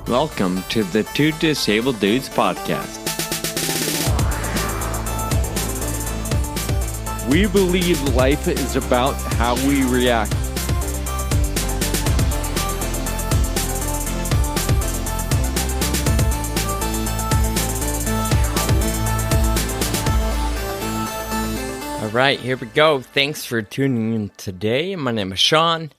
Welcome to the Two Disabled Dudes podcast. We believe life is about how we react. All right, here we go. Thanks for tuning in today. My name is Sean,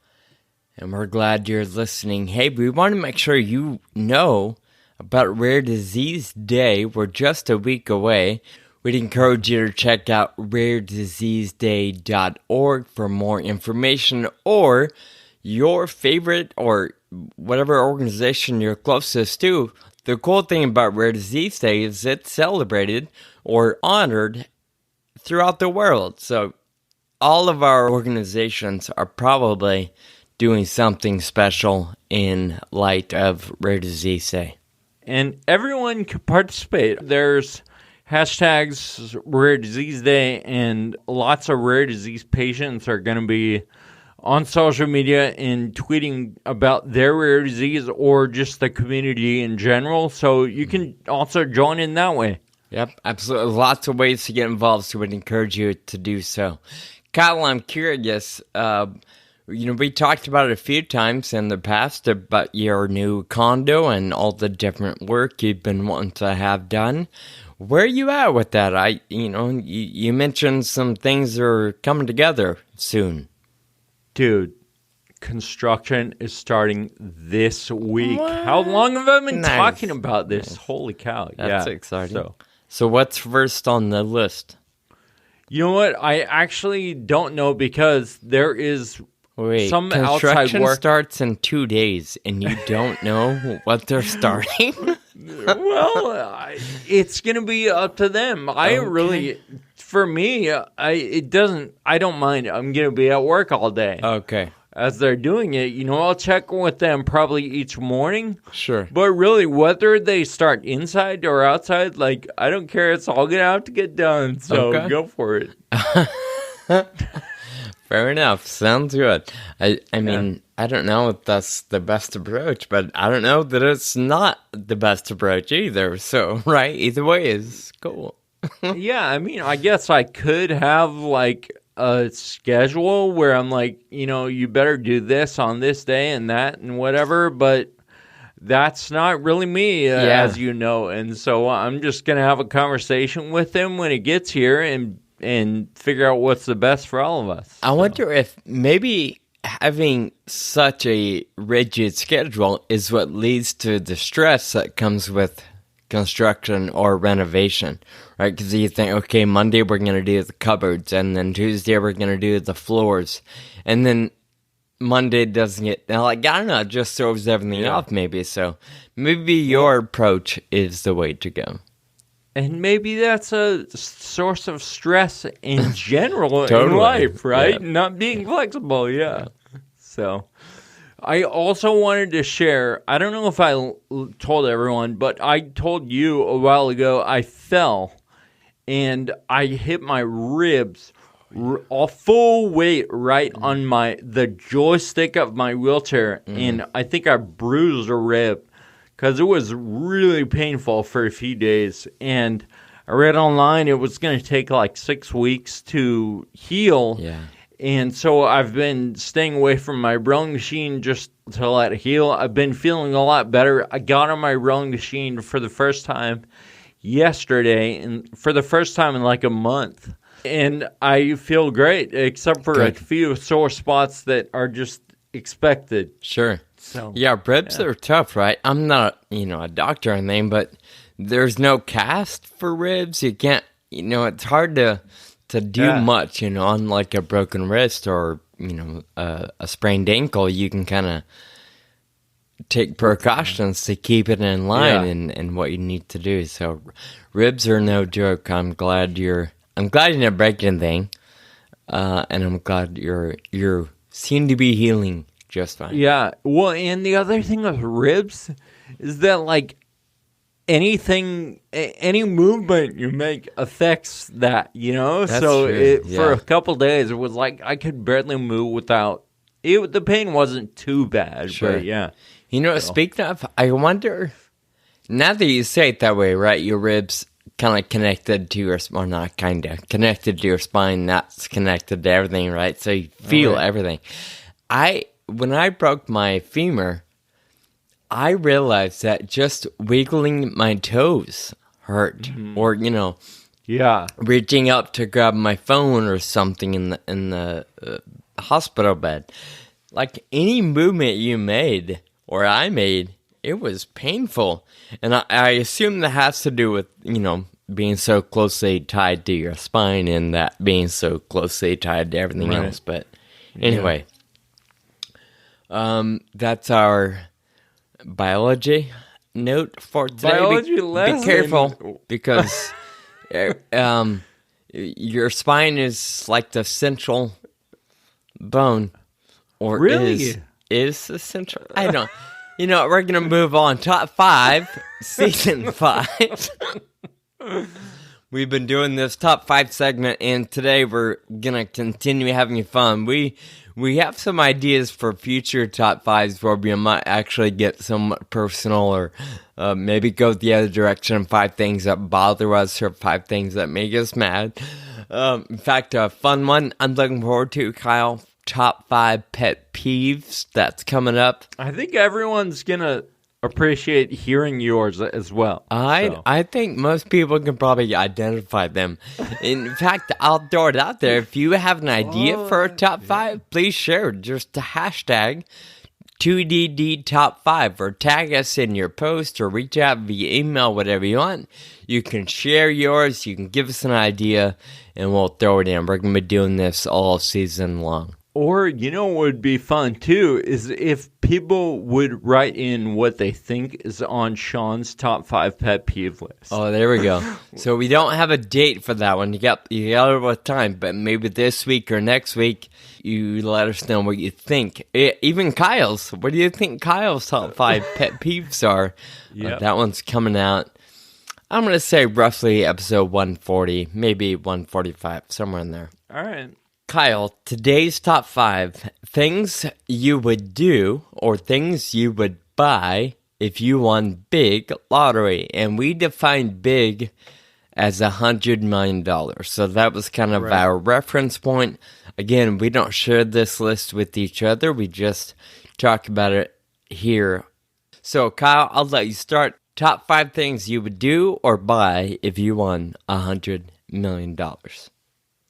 and we're glad you're listening. Hey, we want to make sure you know about Rare Disease Day. We're just a week away. We'd encourage you to check out rarediseaseday.org for more information, or your favorite or whatever organization you're closest to. The cool thing about Rare Disease Day is it's celebrated or honored throughout the world. So all of our organizations are probably doing something special in light of Rare Disease Day. And everyone can participate. There's hashtags Rare Disease Day, and lots of rare disease patients are going to be on social media and tweeting about their rare disease or just the community in general. So you can also join in that way. Yep, absolutely. Lots of ways to get involved, so we'd encourage you to do so. Kyle, I'm curious. We talked about it a few times in the past about your new condo and all the different work you've been wanting to have done. Where are you at with that? You mentioned some things are coming together soon. Dude, construction is starting this week. What? How long have I been talking about this? Nice. Holy cow. That's exciting. So what's first on the list? You know what? I actually don't know because there is some outside work. Construction starts in 2 days and you don't know what they're starting? Well, it's going to be up to them. I don't mind. I'm going to be at work all day. Okay. As they're doing it, I'll check with them probably each morning. Sure. But really, whether they start inside or outside, I don't care. It's all going to have to get done. So Go for it. Fair enough. Sounds good. I mean, I don't know if that's the best approach, but I don't know that it's not the best approach either. So, right, either way is cool. Yeah, I mean, I guess I could have, a schedule where I'm you better do this on this day and that and whatever, but that's not really me, as you know. And so I'm just going to have a conversation with him when it gets here and figure out what's the best for all of us. I wonder if maybe having such a rigid schedule is what leads to the stress that comes with construction or renovation, right? Because you think, okay, Monday we're going to do the cupboards, and then Tuesday we're going to do the floors, and then Monday doesn't get, I don't know, it just throws everything off maybe. So maybe your approach is the way to go. And maybe that's a source of stress in general in life, right? Yeah. Not being flexible, So I also wanted to share, I don't know if I told everyone, but I told you a while ago I fell and I hit my ribs a full weight right on the joystick of my wheelchair, and I think I bruised a rib because it was really painful for a few days. And I read online it was going to take 6 weeks to heal. Yeah. And so I've been staying away from my rowing machine just to let it heal. I've been feeling a lot better. I got on my rowing machine for the first time yesterday, and for the first time in a month. And I feel great, except for a few sore spots that are just expected. Sure. So ribs are tough, right? I'm not, a doctor or anything, but there's no cast for ribs. You can't, it's hard to do much, on a broken wrist or, a sprained ankle. You can kind of take precautions to keep it in line and what you need to do. So ribs are no joke. I'm glad you didn't break anything, and I'm glad you seem to be healing just fine. Yeah. Well, and the other thing with ribs is that anything, any movement you make affects that, you know? That's so true. for a couple days, it was like I could barely move without the pain wasn't too bad. Sure. But yeah. Speaking of, I wonder, now that you say it that way, right, your ribs kind of connected to your, or not kind of, connected to your spine, that's connected to everything, right? So you feel everything. When I broke my femur, I realized that just wiggling my toes hurt, or, reaching up to grab my phone or something in the hospital bed. Like any movement you made, or I made, it was painful. And I assume that has to do with, being so closely tied to your spine and that being so closely tied to everything else. But anyway, that's our biology note for today. Biology lesson. Be careful, because your spine is like the central bone. Or really? Is essential. I don't. We're gonna move on. Top 5, season 5. We've been doing this top 5 segment, and today we're gonna continue having fun. We have some ideas for future top 5s where we might actually get somewhat personal, or maybe go the other direction. 5 things that bother us, or 5 things that make us mad. In fact, a fun one I'm looking forward to, Kyle. Top 5 pet peeves that's coming up. I think everyone's gonna appreciate hearing yours as well. I think most people can probably identify them. In fact, I'll throw it out there. If you have an idea for a top 5, please share. Just the hashtag 2DD Top 5, or tag us in your post, or reach out via email, whatever you want. You can share yours. You can give us an idea, and we'll throw it in. We're going to be doing this all season long. Or, what would be fun, too, is if people would write in what they think is on Sean's top 5 pet peeve list. Oh, there we go. So we don't have a date for that one. You got a little time, but maybe this week or next week, you let us know what you think. Even Kyle's. What do you think Kyle's top 5 pet peeves are? That one's coming out. I'm going to say roughly episode 140, maybe 145, somewhere in there. All right. Kyle, today's top 5 things you would do or things you would buy if you won big lottery. And we defined big as $100 million. So that was kind of our reference point. Again, we don't share this list with each other. We just talk about it here. So Kyle, I'll let you start. Top 5 things you would do or buy if you won $100 million. All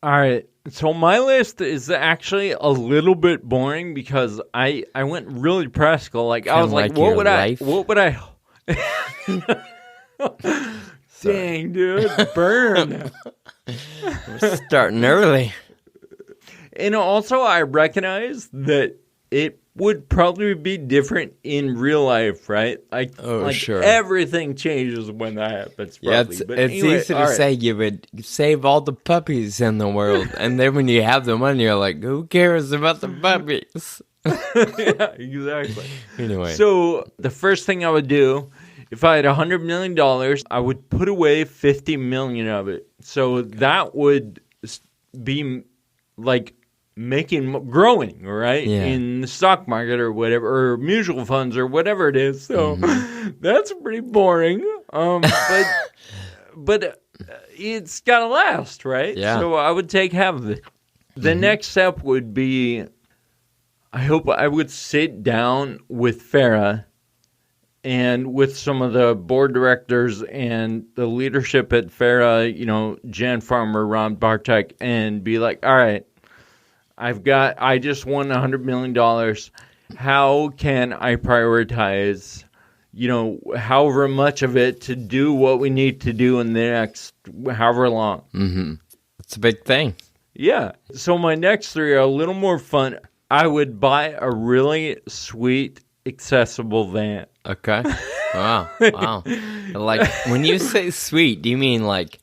right. So my list is actually a little bit boring because I went really practical. Like, I was like, what would I? Dang, dude, burn. We're starting early. And also, I recognize that it would probably be different in real life, right? Sure. Everything changes when that happens. Probably. Yeah, it's easy to say you would save all the puppies in the world, and then when you have the money, you're like, who cares about the puppies? Yeah, exactly. Anyway. So the first thing I would do, if I had $100 million, I would put away $50 million of it. So that would be like growing, right? Yeah. In the stock market or whatever, or mutual funds or whatever it is. So that's pretty boring. But it's got to last, right? Yeah. So I would take half of it. The next step would be, I hope I would sit down with Farah and with some of the board directors and the leadership at Farah, Jan Farmer, Ron Bartek, and be like, all right, I just won $100 million. How can I prioritize, however much of it to do what we need to do in the next however long? Mm-hmm. It's a big thing. Yeah. So my next 3 are a little more fun. I would buy a really sweet, accessible van. Okay. Wow. Like, when you say sweet, do you mean like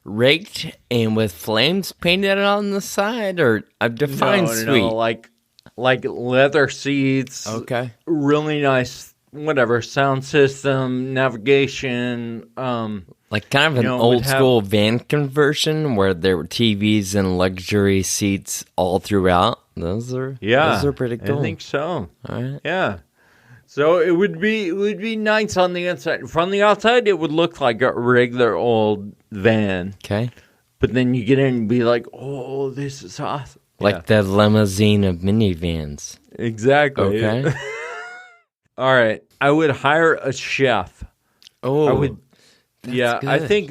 raked and with flames painted on the side, or I've defined sweet? No, like leather seats. Okay. Really nice, whatever, sound system, navigation, Like kind of an old school van conversion where there were TVs and luxury seats all throughout. Those are pretty cool. I think so. All right. Yeah. So it would be nice on the inside. From the outside, it would look like a regular old van. Okay. But then you get in and be like, oh, this is awesome. Like the limousine of minivans. Exactly. Okay. All right. I would hire a chef. Oh, I would. Yeah, good. I think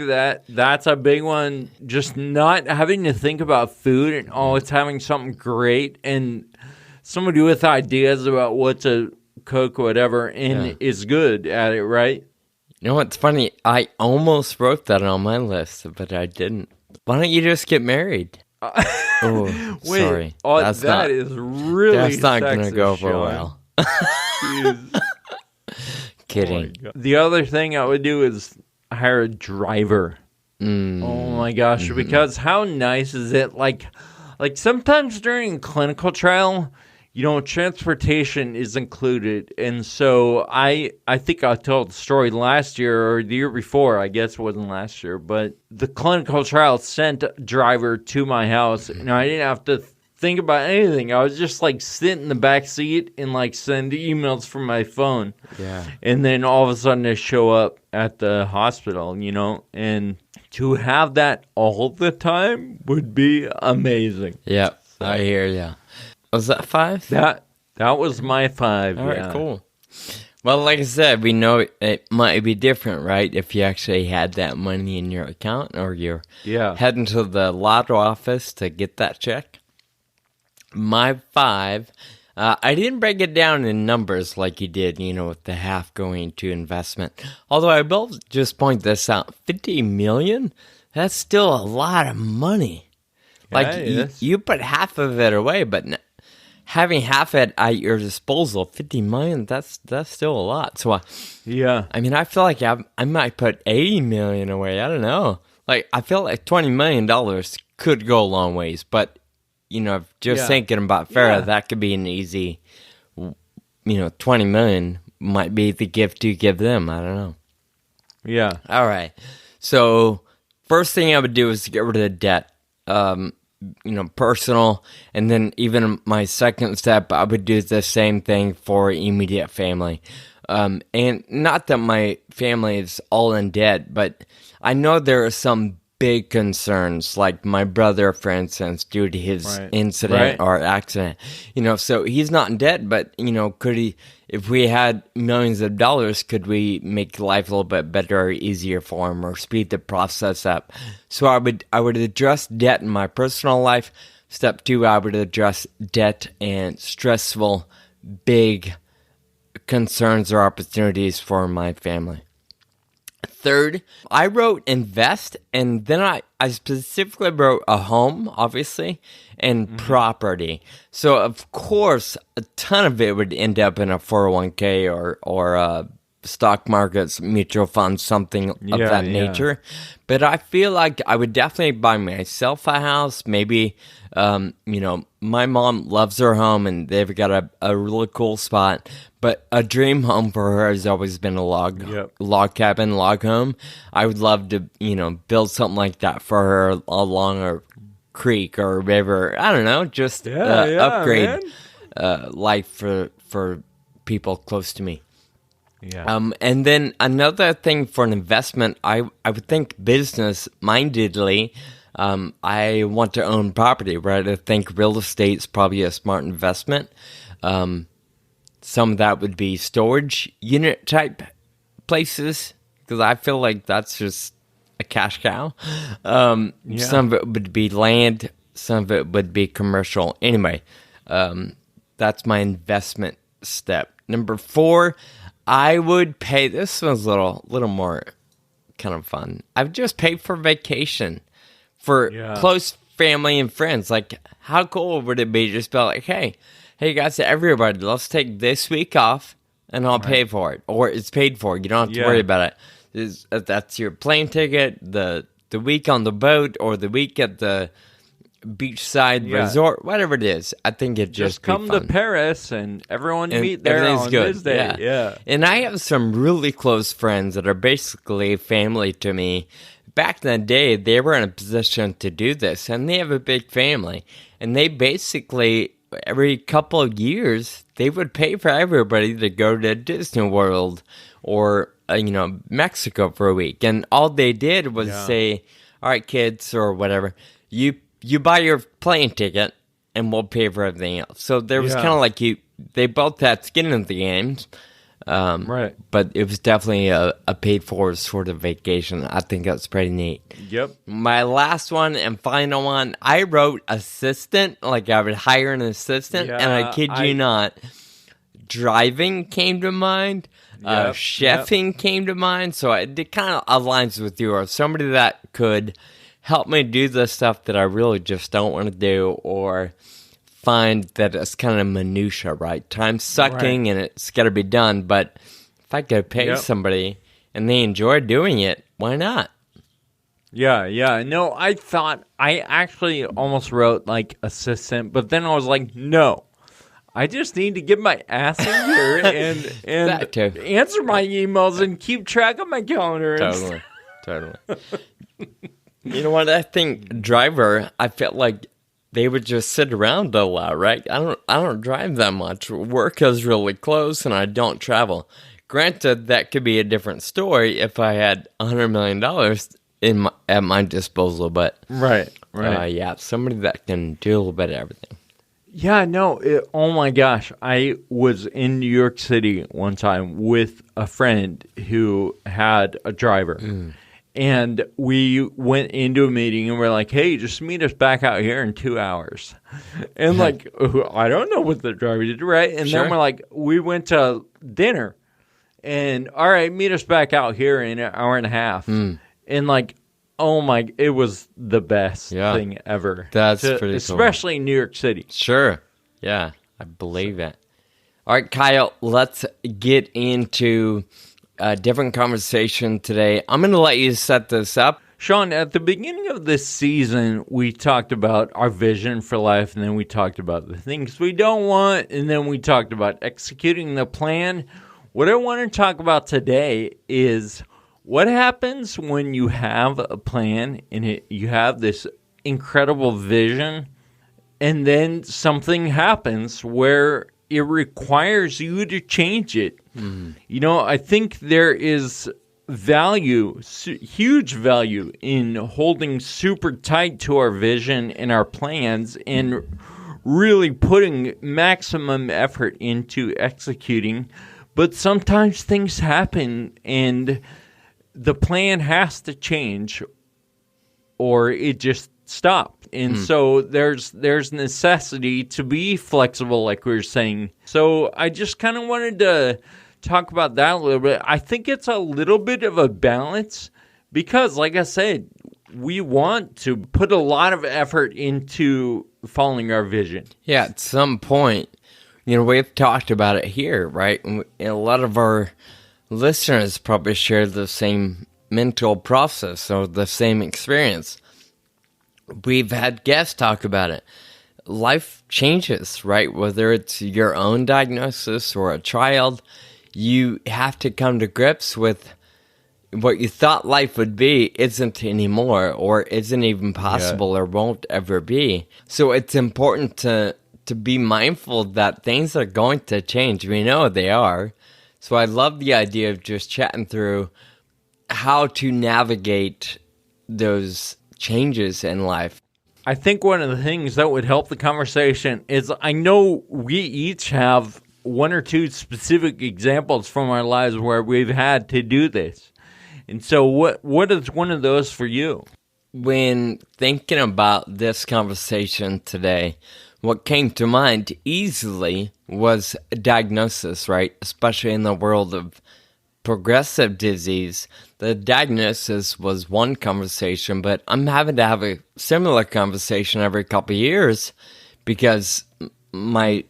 that's a big one. Just not having to think about food and always having something great and somebody with ideas about what to cook, whatever, and is good at it, right? You know what's funny? I almost wrote that on my list, but I didn't. Why don't you just get married? Oh, wait, sorry. That's not going to go over well. Kidding. Oh the other thing I would do is hire a driver. Oh my gosh, because how nice is it? Like sometimes during a clinical trial, transportation is included. And so I think I told the story last year or the year before. I guess it wasn't last year. But the clinical trial sent a driver to my house. And I didn't have to think about anything. I was just like sit in the back seat and like send emails from my phone. Yeah. And then all of a sudden they show up at the hospital, and to have that all the time would be amazing. Yep. I hear ya. Was that 5? That was my 5. All right, cool. Well, like I said, we know it might be different, right? If you actually had that money in your account or you're heading to the lotto office to get that check. My 5, I didn't break it down in numbers like you did, with the half going to investment. Although I will just point this out, $50 million? That's still a lot of money. Like, you put half of it away, but having half it at your disposal, $50 million, that's still a lot. So, I mean, I feel like I might put $80 million away. I don't know. Like, I feel like $20 million could go a long ways, but thinking about Farrah, that could be an easy, $20 million might be the gift you give them. I don't know. Yeah. All right. So first thing I would do is get rid of the debt, personal. And then even my second step, I would do the same thing for immediate family. And not that my family is all in debt, but I know there are some big concerns, like my brother, for instance, due to his incident or accident. So he's not in debt, but, could he, if we had millions of dollars, could we make life a little bit better or easier for him or speed the process up? So I would address debt in my personal life. Step 2, I would address debt and stressful, big concerns or opportunities for my family. Third, I wrote invest, and then I specifically wrote a home, obviously, and property. So, of course, a ton of it would end up in a 401k or stock markets, mutual funds, something of that nature. But I feel like I would definitely buy myself a house. Maybe, my mom loves her home, and they've got a really cool spot. But a dream home for her has always been a log cabin, log home. I would love to, build something like that for her along a creek or a river. I don't know, just upgrade life for people close to me. Yeah. And then another thing for an investment, I would think business-mindedly. I want to own property, right? I think real estate is probably a smart investment. Some of that would be storage unit type places, because I feel like that's just a cash cow. Some of it would be land, some of it would be commercial. Anyway, that's my investment step. Number 4, I would pay. This one's a little more kind of fun. I would just pay for vacation for close family and friends. Like, how cool would it be just be like, hey guys, everybody, let's take this week off and I'll pay for it. Or it's paid for. You don't have to worry about it. That's your plane ticket, the week on the boat, or the week at the beachside resort, whatever it is. I think it just come to Paris and everyone meet there on this day. Yeah. And I have some really close friends that are basically family to me. Back in the day, they were in a position to do this, and they have a big family. And they basically, every couple of years, they would pay for everybody to go to Disney World or, Mexico for a week. And all they did was say, all right, kids, or whatever, you buy your plane ticket, and we'll pay for everything else. So there was kind of like they both had skin in the games. Right. But it was definitely a paid-for sort of vacation. I think that's pretty neat. Yep. My last one and final one, I wrote assistant, like I would hire an assistant, and I kid you not, driving came to mind, chefing came to mind, so it kind of aligns with you, or somebody that could help me do the stuff that I really just don't want to do, or find that it's kind of minutia, right? Time's sucking and it's got to be done, but if I could pay somebody and they enjoy doing it, why not? Yeah. No, I actually almost wrote like assistant, but then I was like, no. I just need to get my ass in here and answer my emails and keep track of my calendar. Totally. You know what? I think driver, I felt like they would just sit around a lot, right? I don't drive that much. Work is really close, and I don't travel. Granted, that could be a different story if I had $100 million at my disposal, but right. Somebody that can do a little bit of everything. Yeah, no. Oh my gosh, I was in New York City one time with a friend who had a driver. And we went into a meeting and we're like, hey, just meet us back out here in 2 hours. And like, I don't know what the driver did, right? And then we're like, we went to dinner. And all right, meet us back out here in an hour and a half. And like, oh my, it was the best thing ever. That's pretty cool. Especially in New York City. Sure. Yeah, I believe it. All right, Kyle, let's get into a different conversation today. I'm going to let you set this up. Sean, at the beginning of this season, we talked about our vision for life, and then we talked about the things we don't want, and then we talked about executing the plan. What I want to talk about today is what happens when you have a plan and you have this incredible vision, and then something happens where it requires you to change it. I think there is value, huge value in holding super tight to our vision and our plans and really putting maximum effort into executing. But sometimes things happen and the plan has to change or it just stops. And so there's necessity to be flexible, like we were saying. So I just kind of wanted to talk about that a little bit. I think it's a little bit of a balance because, like I said, we want to put a lot of effort into following our vision. Yeah, at some point, we've talked about it here, right? And a lot of our listeners probably share the same mental process or the same experience. We've had guests talk about it. Life changes, right? Whether it's your own diagnosis or a child, you have to come to grips with what you thought life would be isn't anymore or isn't even possible or won't ever be. So it's important to be mindful that things are going to change. We know they are. So I love the idea of just chatting through how to navigate those changes in life. I think one of the things that would help the conversation is I know we each have one or two specific examples from our lives where we've had to do this. And so what is one of those for you? When thinking about this conversation today, what came to mind easily was a diagnosis, right? Especially in the world of progressive disease. The diagnosis was one conversation, but I'm having to have a similar conversation every couple of years because my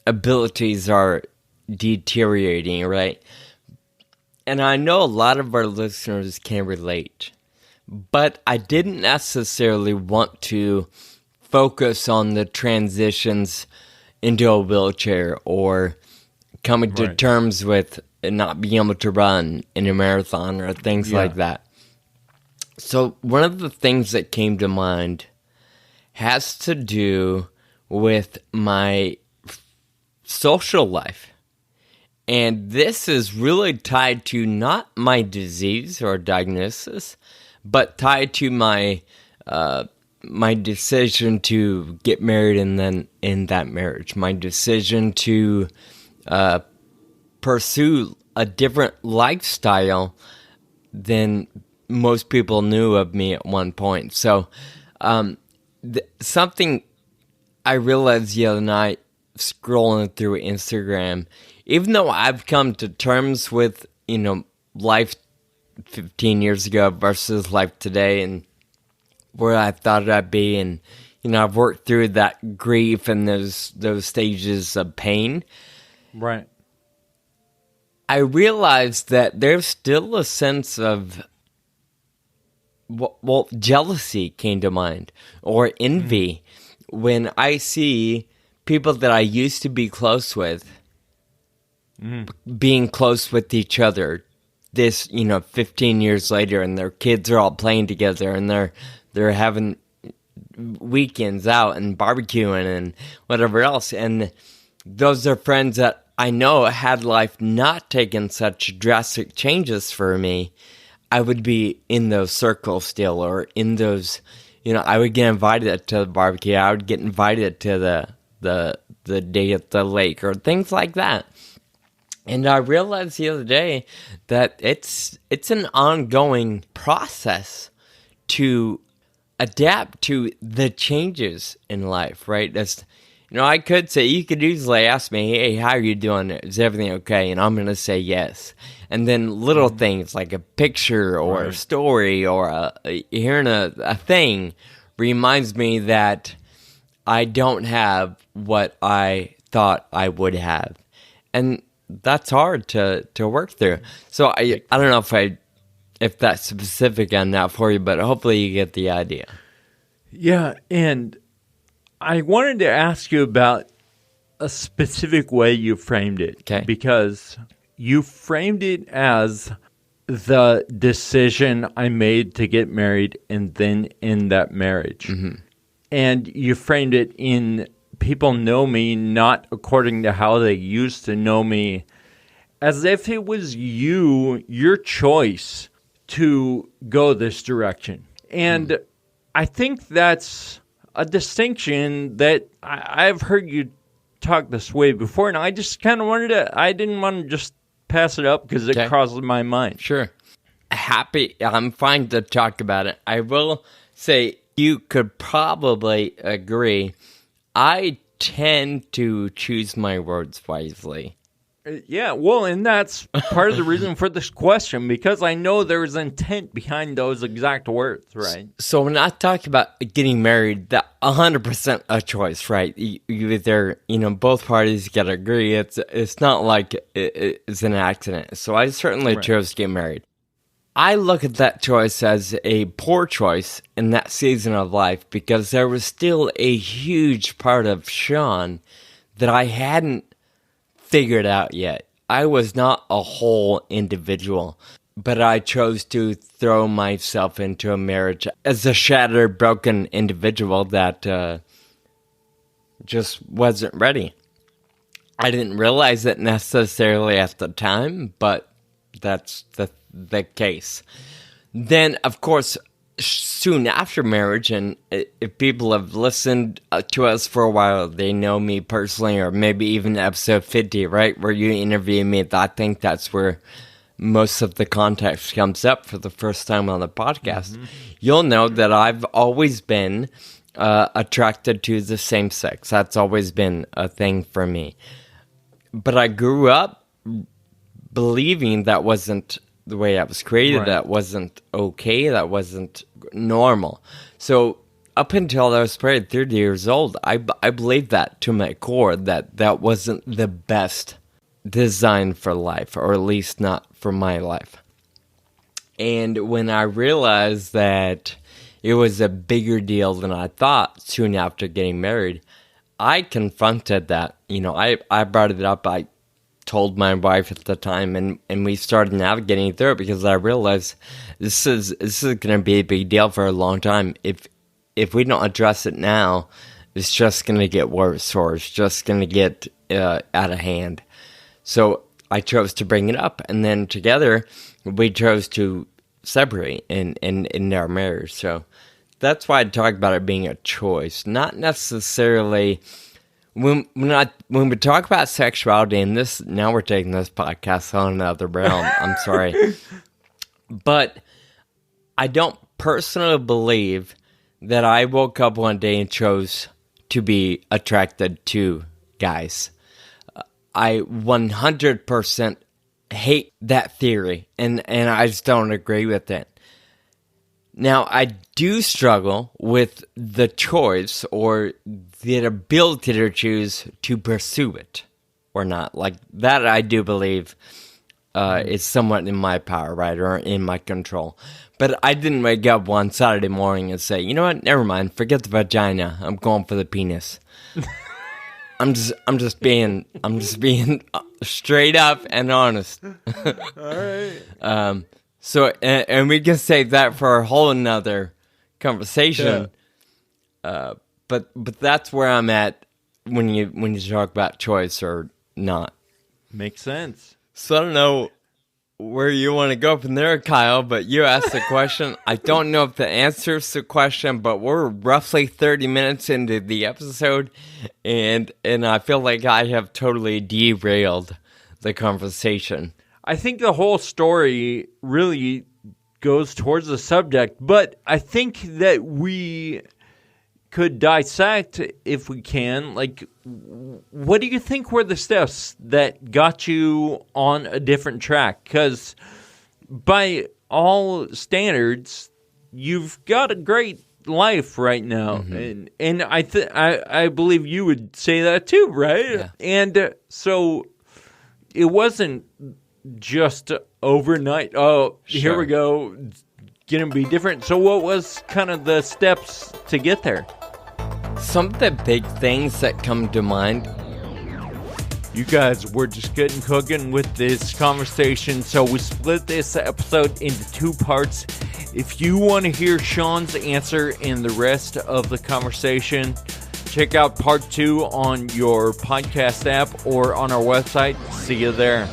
abilities are deteriorating, right? And I know a lot of our listeners can relate, but I didn't necessarily want to focus on the transitions into a wheelchair or coming to terms with not being able to run in a marathon or things like that. So one of the things that came to mind has to do with my social life. And this is really tied to not my disease or diagnosis, but tied to my my decision to get married and then in that marriage. My decision to pursue a different lifestyle than most people knew of me at one point. So something I realized the other night scrolling through Instagram, even though I've come to terms with, life 15 years ago versus life today and where I thought I'd be, and, I've worked through that grief and those stages of pain. Right. I realized that there's still a sense of, jealousy came to mind, or envy, when I see people that I used to be close with being close with each other this, 15 years later, and their kids are all playing together, and they're having weekends out and barbecuing and whatever else. And those are friends that I know had life not taken such drastic changes for me, I would be in those circles still, or in those, I would get invited to the barbecue. I would get invited to the day at the lake or things like that. And I realized the other day that it's an ongoing process to adapt to the changes in life, right? That's, I could say, you could easily ask me, hey, how are you doing? Is everything okay? And I'm going to say yes. And then little things like a picture or a story or hearing a thing reminds me that I don't have what I thought I would have. And that's hard to work through. So I don't know if that's specific on that for you, but hopefully you get the idea. Yeah, and I wanted to ask you about a specific way you framed it. Okay. Because you framed it as the decision I made to get married and then in that marriage. Mm-hmm. And you framed it in people know me not according to how they used to know me, as if it was your choice to go this direction. And I think that's a distinction that I've heard you talk this way before, and I just kind of I didn't want to just pass it up because it crosses my mind. Sure. I'm fine to talk about it. I will say you could probably agree, I tend to choose my words wisely. Yeah, well, and that's part of the reason for this question, because I know there's intent behind those exact words, right? So when I talk about getting married, that 100% a choice, right? You either, both parties got to agree. It's not like it's an accident. So I certainly chose to get married. I look at that choice as a poor choice in that season of life because there was still a huge part of Sean that I hadn't figured out yet. I was not a whole individual, but I chose to throw myself into a marriage as a shattered, broken individual that just wasn't ready. I didn't realize it necessarily at the time, but that's the case. Then, of course, soon after marriage, and if people have listened to us for a while, they know me personally, or maybe even episode 50, right, where you interview me. I think that's where most of the context comes up for the first time on the podcast. Mm-hmm. You'll know that I've always been attracted to the same sex. That's always been a thing for me. But I grew up believing that wasn't the way I was created, right. That wasn't okay, that wasn't normal. So up until I was probably 30 years old, I believed that to my core, that wasn't the best design for life, or at least not for my life. And when I realized that it was a bigger deal than I thought soon after getting married. I confronted that. I brought it up. I told my wife at the time, and we started navigating through it because I realized this is going to be a big deal for a long time. If we don't address it now, it's just going to get worse, or it's just going to get out of hand. So I chose to bring it up, and then together we chose to separate in our marriage. So that's why I talk about it being a choice, not necessarily. When we talk about sexuality, and now we're taking this podcast on another realm. I'm sorry, but I don't personally believe that I woke up one day and chose to be attracted to guys. I 100% hate that theory, and I just don't agree with it. Now, I do struggle with the choice or the ability to choose to pursue it or not. Like, that I do believe is somewhat in my power, right, or in my control. But I didn't wake up one Saturday morning and say, you know what, never mind, forget the vagina, I'm going for the penis. I'm just being straight up and honest. All right. So, and we can save that for a whole nother conversation. Yeah. But that's where I'm at when you talk about choice or not. Makes sense. So I don't know where you want to go from there, Kyle, but you asked the question. I don't know if the answer is the question, but we're roughly 30 minutes into the episode, and I feel like I have totally derailed the conversation. I think the whole story really goes towards the subject, but I think that we could dissect, if we can, like, what do you think were the steps that got you on a different track? Because by all standards, you've got a great life right now, mm-hmm. and I believe you would say that too, right? Yeah. And so it wasn't just overnight. Oh, sure. Here we go. Gonna be different. So what was kind of the steps to get there? Some of the big things that come to mind. You guys, we're just getting cooking with this conversation, so we split this episode into 2 parts. If you want to hear Sean's answer and the rest of the conversation, check out part 2 on your podcast app or on our website. See you there.